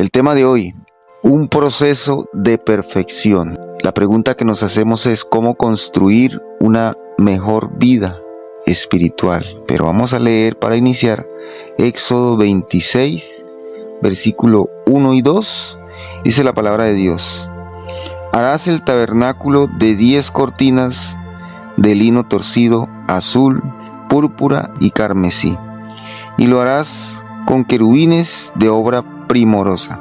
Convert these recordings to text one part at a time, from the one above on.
El tema de hoy, un proceso de perfección. La pregunta que nos hacemos es cómo construir una mejor vida espiritual. Pero vamos a leer para iniciar Éxodo 26, versículo 1 y 2. Dice la palabra de Dios: harás el tabernáculo de 10 cortinas de lino torcido, azul, púrpura y carmesí, y lo harás con querubines de obra primorosa.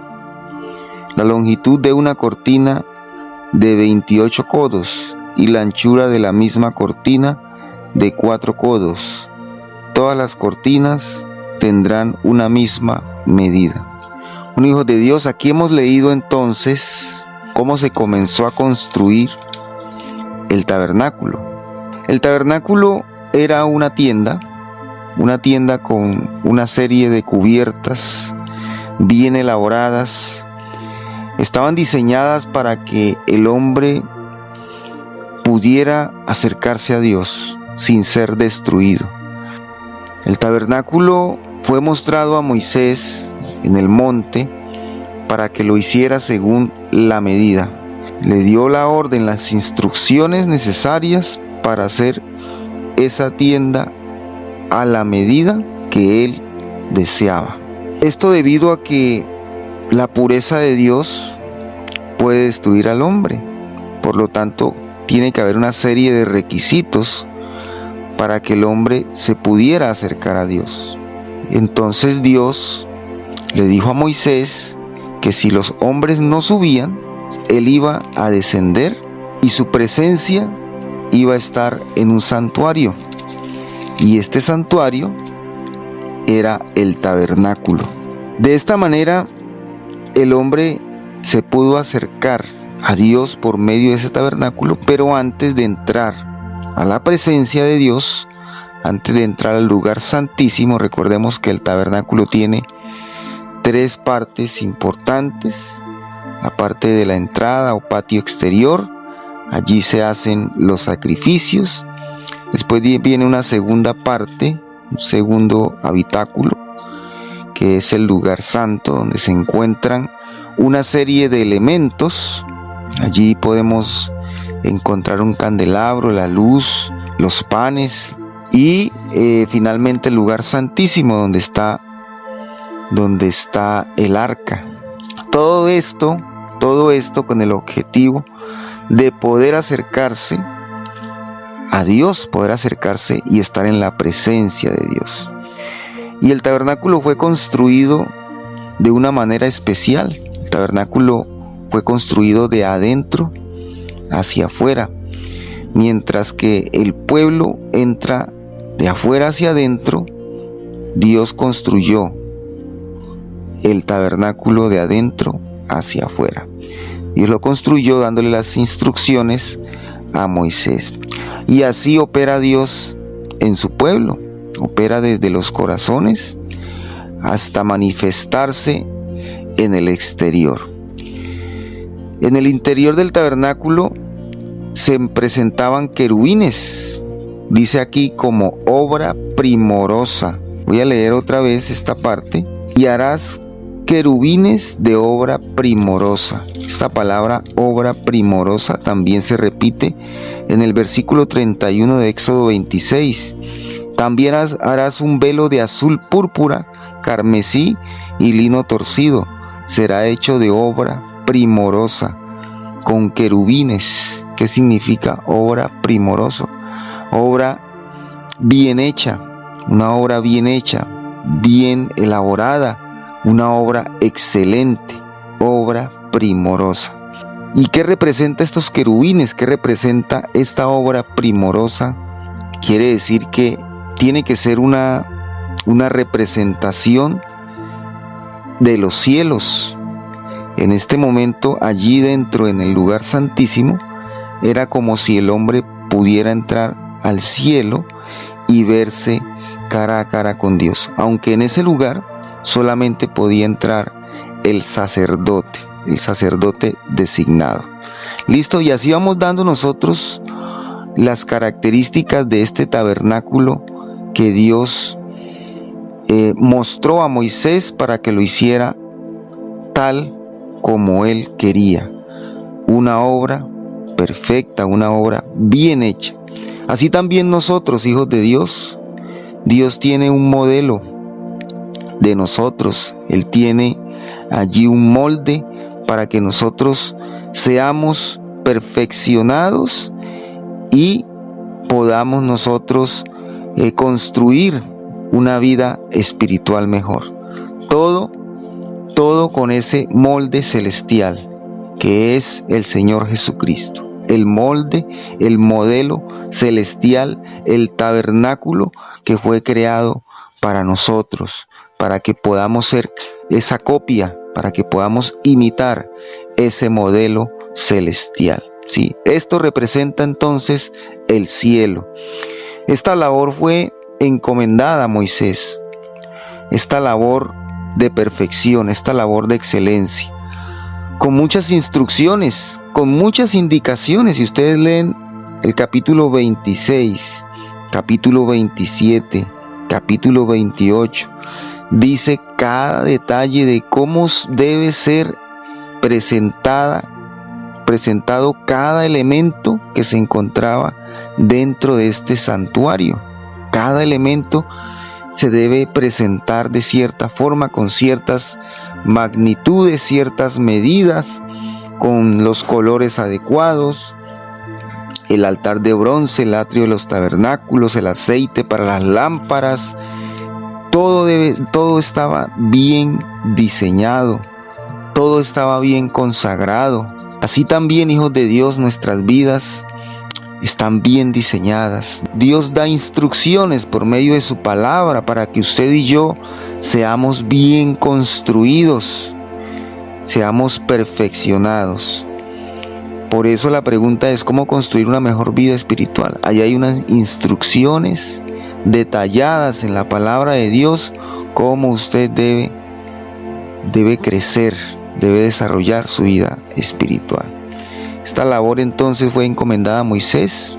La longitud de una cortina de 28 codos y la anchura de la misma cortina de 4 codos. Todas las cortinas tendrán una misma medida. Bueno, hijos de Dios, aquí hemos leído entonces cómo se comenzó a construir el tabernáculo. El tabernáculo era una tienda con una serie de cubiertas bien elaboradas. Estaban diseñadas para que el hombre pudiera acercarse a Dios sin ser destruido. El tabernáculo fue mostrado a Moisés en el monte para que lo hiciera según la medida. Le dio la orden, las instrucciones necesarias para hacer esa tienda a la medida que él deseaba. Esto debido a que la pureza de Dios puede destruir al hombre. Por lo tanto, tiene que haber una serie de requisitos para que el hombre se pudiera acercar a Dios. Entonces Dios le dijo a Moisés que si los hombres no subían, él iba a descender y su presencia iba a estar en un santuario. Y este santuario era el tabernáculo. De esta manera, el hombre se pudo acercar a Dios por medio de ese tabernáculo, pero antes de entrar a la presencia de Dios, antes de entrar al lugar santísimo, recordemos que el tabernáculo tiene 3 partes importantes. La parte de la entrada o patio exterior, allí se hacen los sacrificios. Después viene una segunda parte, un segundo habitáculo, que es el lugar santo, donde se encuentran una serie de elementos. Allí podemos encontrar un candelabro, la luz, los panes y finalmente el lugar santísimo donde está el arca. Todo esto con el objetivo de poder acercarse a Dios, poder acercarse y estar en la presencia de Dios. Y el tabernáculo fue construido de una manera especial. El tabernáculo fue construido de adentro hacia afuera, mientras que el pueblo entra de afuera hacia adentro. Dios construyó el tabernáculo de adentro hacia afuera. Dios lo construyó dándole las instrucciones a Moisés. Y así opera Dios en su pueblo. Opera desde los corazones hasta manifestarse en el exterior. En el interior del tabernáculo se presentaban querubines. Dice aquí como obra primorosa. Voy a leer otra vez esta parte. Y harás querubines de obra primorosa. Esta palabra obra primorosa también se repite en el versículo 31 de Éxodo 26. También harás un velo de azul púrpura, carmesí y lino torcido. Será hecho de obra primorosa, con querubines. ¿Qué significa obra primorosa? Obra bien hecha, una obra bien hecha, bien elaborada. Una obra excelente, obra primorosa. ¿Y qué representa estos querubines? ¿Qué representa esta obra primorosa? Quiere decir que tiene que ser una representación de los cielos. En este momento, allí dentro, en el lugar santísimo, era como si el hombre pudiera entrar al cielo y verse cara a cara con Dios. Aunque en ese lugar solamente podía entrar el sacerdote designado. Listo, y así vamos dando nosotros las características de este tabernáculo que Dios mostró a Moisés para que lo hiciera tal como Él quería. Una obra perfecta, una obra bien hecha. Así también nosotros, hijos de Dios, Dios tiene un modelo de nosotros. Él tiene allí un molde para que nosotros seamos perfeccionados y podamos nosotros construir una vida espiritual mejor. Todo con ese molde celestial que es el Señor Jesucristo. El molde, el modelo celestial, el tabernáculo que fue creado para nosotros, para que podamos ser esa copia, para que podamos imitar ese modelo celestial. Sí, esto representa entonces el cielo. Esta labor fue encomendada a Moisés, esta labor de perfección, esta labor de excelencia, con muchas instrucciones, con muchas indicaciones. Si ustedes leen el capítulo 26, capítulo 27, capítulo 28, dice cada detalle de cómo debe ser presentado cada elemento que se encontraba dentro de este santuario. Cada elemento se debe presentar de cierta forma, con ciertas magnitudes, ciertas medidas, con los colores adecuados. El altar de bronce, el atrio de los tabernáculos, el aceite para las lámparas, todo estaba bien diseñado, todo estaba bien consagrado. Así también, hijos de Dios, nuestras vidas están bien diseñadas. Dios da instrucciones por medio de su palabra para que usted y yo seamos bien construidos, seamos perfeccionados. Por eso la pregunta es: ¿cómo construir una mejor vida espiritual? Ahí hay unas instrucciones detalladas en la palabra de Dios, cómo usted debe crecer, debe desarrollar su vida espiritual. Esta labor entonces fue encomendada a Moisés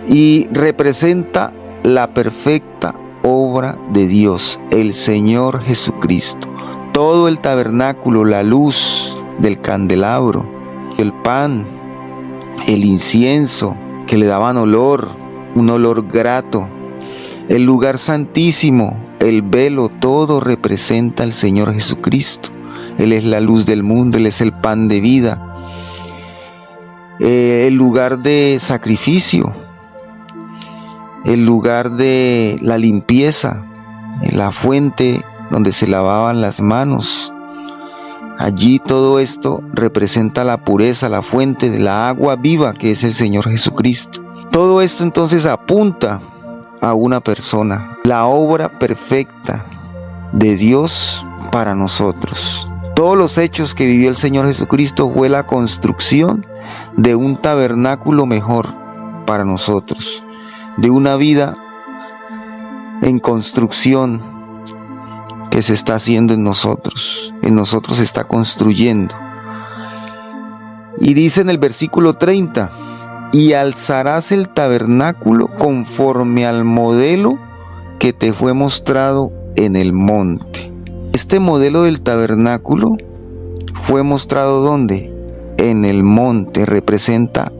y representa la perfecta obra de Dios, el Señor Jesucristo. Todo el tabernáculo, la luz del candelabro, el pan, el incienso que le daban olor, un olor grato, el lugar santísimo, el velo, todo representa al Señor Jesucristo. Él es la luz del mundo, Él es el pan de vida. El lugar de sacrificio, el lugar de la limpieza, la fuente donde se lavaban las manos. Allí todo esto representa la pureza, la fuente de la agua viva que es el Señor Jesucristo. Todo esto entonces apunta a una persona, la obra perfecta de Dios para nosotros. Todos los hechos que vivió el Señor Jesucristo fue la construcción de un tabernáculo mejor para nosotros, de una vida en construcción que se está haciendo en nosotros se está construyendo. Y dice en el versículo 30: y alzarás el tabernáculo conforme al modelo que te fue mostrado en el monte. Este modelo del tabernáculo fue mostrado ¿dónde? En el monte. Representa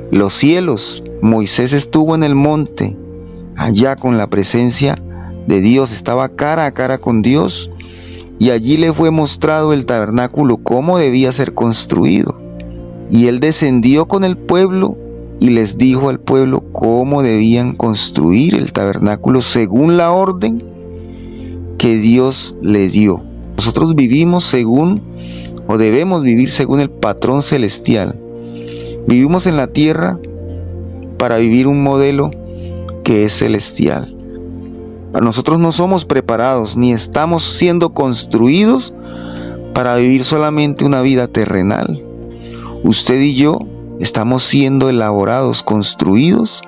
los cielos. Moisés estuvo en el monte, allá con la presencia de Dios, estaba cara a cara con Dios, y allí le fue mostrado el tabernáculo, cómo debía ser construido. Y él descendió con el pueblo y les dijo al pueblo cómo debían construir el tabernáculo según la orden que Dios le dio. Nosotros vivimos debemos vivir según el patrón celestial. Vivimos en la tierra para vivir un modelo que es celestial. Nosotros no somos preparados ni estamos siendo construidos para vivir solamente una vida terrenal. Usted y yo estamos siendo elaborados, construidos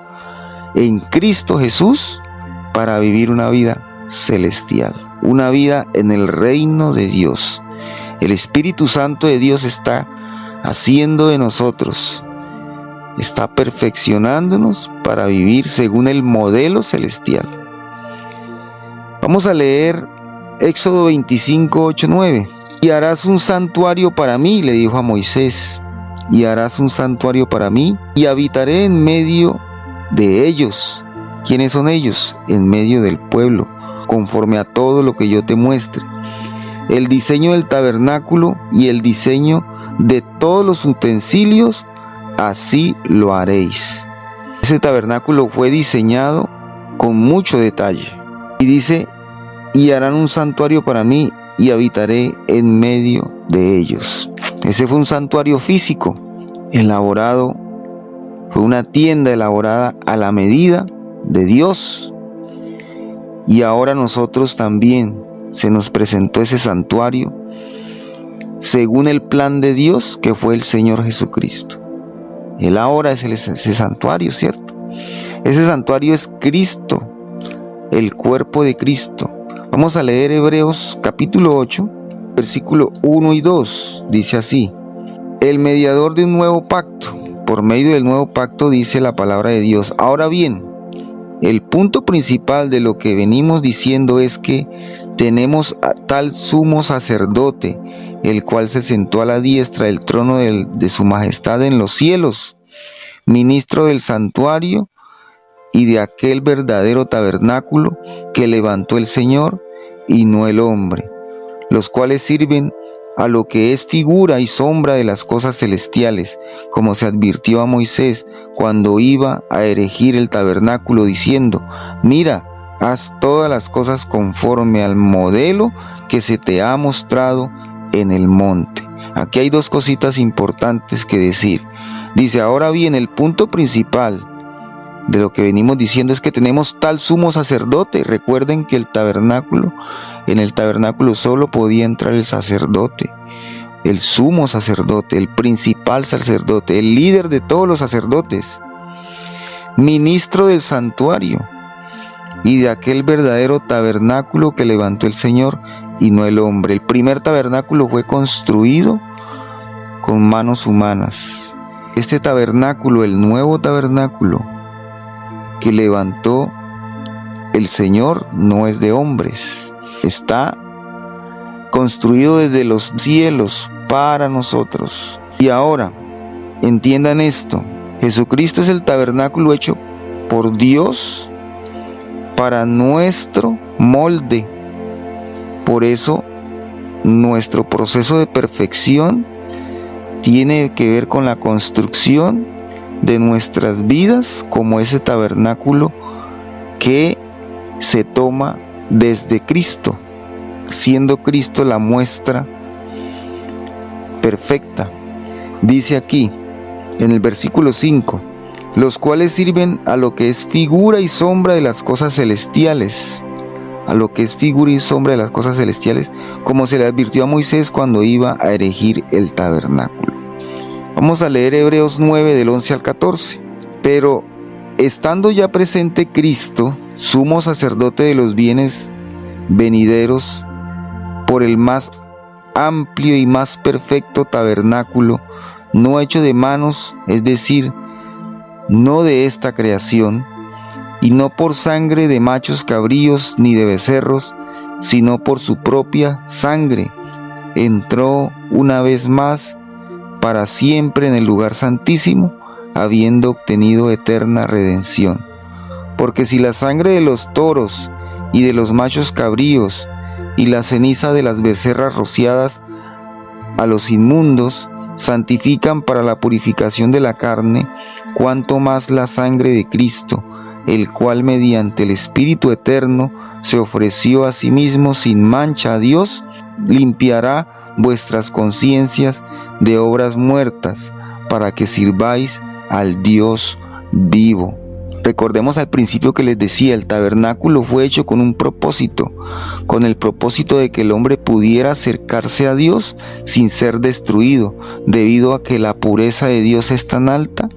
en Cristo Jesús para vivir una vida celestial, una vida en el reino de Dios. El Espíritu Santo de Dios está haciendo de nosotros, está perfeccionándonos para vivir según el modelo celestial. Vamos a leer Éxodo 25, 8, 9. Y harás un santuario para mí, le dijo a Moisés, y harás un santuario para mí, y habitaré en medio de ellos. ¿Quiénes son ellos? En medio del pueblo, conforme a todo lo que yo te muestre. El diseño del tabernáculo y el diseño de todos los utensilios, así lo haréis. Ese tabernáculo fue diseñado con mucho detalle. Y dice, y harán un santuario para mí, y habitaré en medio de ellos. Ese fue un santuario físico, elaborado, fue una tienda elaborada a la medida de Dios. Y ahora nosotros también se nos presentó ese santuario según el plan de Dios, que fue el Señor Jesucristo. Él ahora es ese santuario, ¿cierto? Ese santuario es Cristo, el cuerpo de Cristo. Vamos a leer Hebreos capítulo 8, versículo 1 y 2. Dice así: el mediador de un nuevo pacto. Por medio del nuevo pacto, dice la palabra de Dios. Ahora bien, el punto principal de lo que venimos diciendo es que tenemos a tal sumo sacerdote, el cual se sentó a la diestra del trono de su majestad en los cielos, ministro del santuario y de aquel verdadero tabernáculo que levantó el Señor y no el hombre, los cuales sirven a lo que es figura y sombra de las cosas celestiales, como se advirtió a Moisés cuando iba a erigir el tabernáculo, diciendo: mira, haz todas las cosas conforme al modelo que se te ha mostrado en el monte. Aquí hay dos cositas importantes que decir. Dice, ahora bien, el punto principal de lo que venimos diciendo es que tenemos tal sumo sacerdote. Recuerden que en el tabernáculo solo podía entrar el sacerdote, el sumo sacerdote, el principal sacerdote, el líder de todos los sacerdotes, ministro del santuario y de aquel verdadero tabernáculo que levantó el Señor y no el hombre. El primer tabernáculo fue construido con manos humanas. Este tabernáculo, el nuevo tabernáculo que levantó el Señor, no es de hombres. Está construido desde los cielos para nosotros. Y ahora, entiendan esto: Jesucristo es el tabernáculo hecho por Dios para nuestro molde. Por eso, nuestro proceso de perfección tiene que ver con la construcción de nuestras vidas como ese tabernáculo que se toma desde Cristo, siendo Cristo la muestra perfecta. Dice aquí en el versículo 5: los cuales sirven a lo que es figura y sombra de las cosas celestiales. A lo que es figura y sombra de las cosas celestiales, como se le advirtió a Moisés cuando iba a erigir el tabernáculo. Vamos a leer Hebreos 9 del 11 al 14. Pero estando ya presente Cristo, sumo sacerdote de los bienes venideros, por el más amplio y más perfecto tabernáculo, no hecho de manos, es decir, no de esta creación, y no por sangre de machos cabríos ni de becerros, sino por su propia sangre, entró una vez más para siempre en el lugar santísimo, habiendo obtenido eterna redención. Porque si la sangre de los toros y de los machos cabríos y la ceniza de las becerras rociadas a los inmundos santifican para la purificación de la carne, cuanto más la sangre de Cristo, el cual mediante el Espíritu eterno se ofreció a sí mismo sin mancha a Dios, limpiará vuestras conciencias de obras muertas, para que sirváis al Dios vivo. Recordemos al principio que les decía, el tabernáculo fue hecho con un propósito, con el propósito de que el hombre pudiera acercarse a Dios sin ser destruido, debido a que la pureza de Dios es tan alta,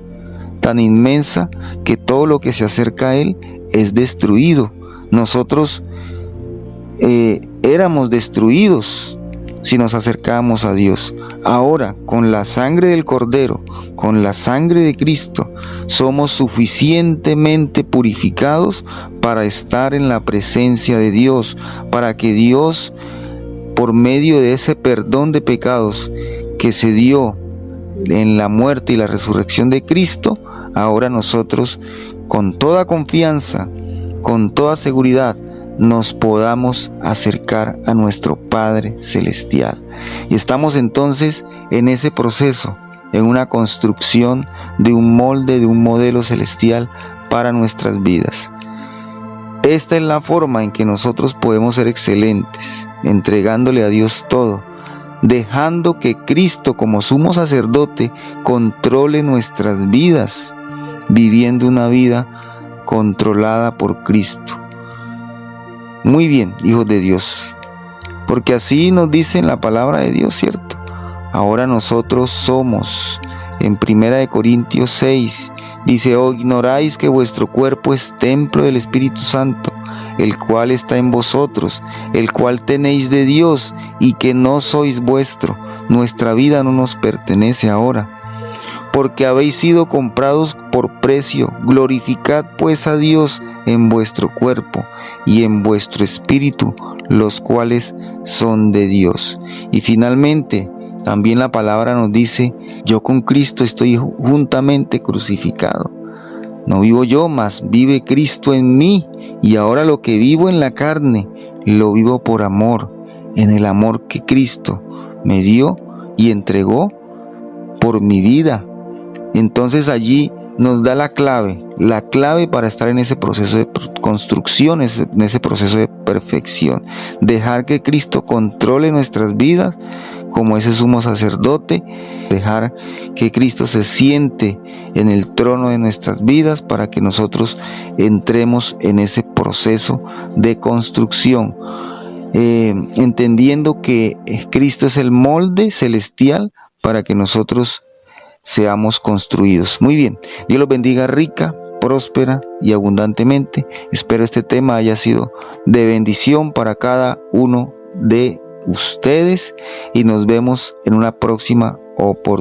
tan inmensa, que todo lo que se acerca a Él es destruido. Nosotros éramos destruidos si nos acercamos a Dios. Ahora, con la sangre del Cordero, con la sangre de Cristo, somos suficientemente purificados para estar en la presencia de Dios, para que Dios, por medio de ese perdón de pecados que se dio en la muerte y la resurrección de Cristo, ahora nosotros, con toda confianza, con toda seguridad, nos podamos acercar a nuestro Padre Celestial. Y estamos entonces en ese proceso, en una construcción de un molde, de un modelo celestial para nuestras vidas. Esta es la forma en que nosotros podemos ser excelentes, entregándole a Dios todo, dejando que Cristo como sumo sacerdote controle nuestras vidas, viviendo una vida controlada por Cristo. Muy bien, hijos de Dios, porque así nos dice en la palabra de Dios, ¿cierto? Ahora nosotros somos, en 1 Corintios 6, dice: ¿O ignoráis que vuestro cuerpo es templo del Espíritu Santo, el cual está en vosotros, el cual tenéis de Dios, y que no sois vuestro? Nuestra vida no nos pertenece ahora, porque habéis sido comprados por precio. Glorificad pues a Dios en vuestro cuerpo y en vuestro espíritu, los cuales son de Dios. Y finalmente, también la palabra nos dice: yo con Cristo estoy juntamente crucificado. No vivo yo, mas vive Cristo en mí, y ahora lo que vivo en la carne, lo vivo por amor, en el amor que Cristo me dio y entregó por mi vida. Entonces allí nos da la clave para estar en ese proceso de construcción, en ese proceso de perfección. Dejar que Cristo controle nuestras vidas como ese sumo sacerdote, dejar que Cristo se siente en el trono de nuestras vidas para que nosotros entremos en ese proceso de construcción, entendiendo que Cristo es el molde celestial para que nosotros seamos construidos. Muy bien, Dios los bendiga rica, próspera y abundantemente. Espero este tema haya sido de bendición para cada uno de ustedes y nos vemos en una próxima oportunidad.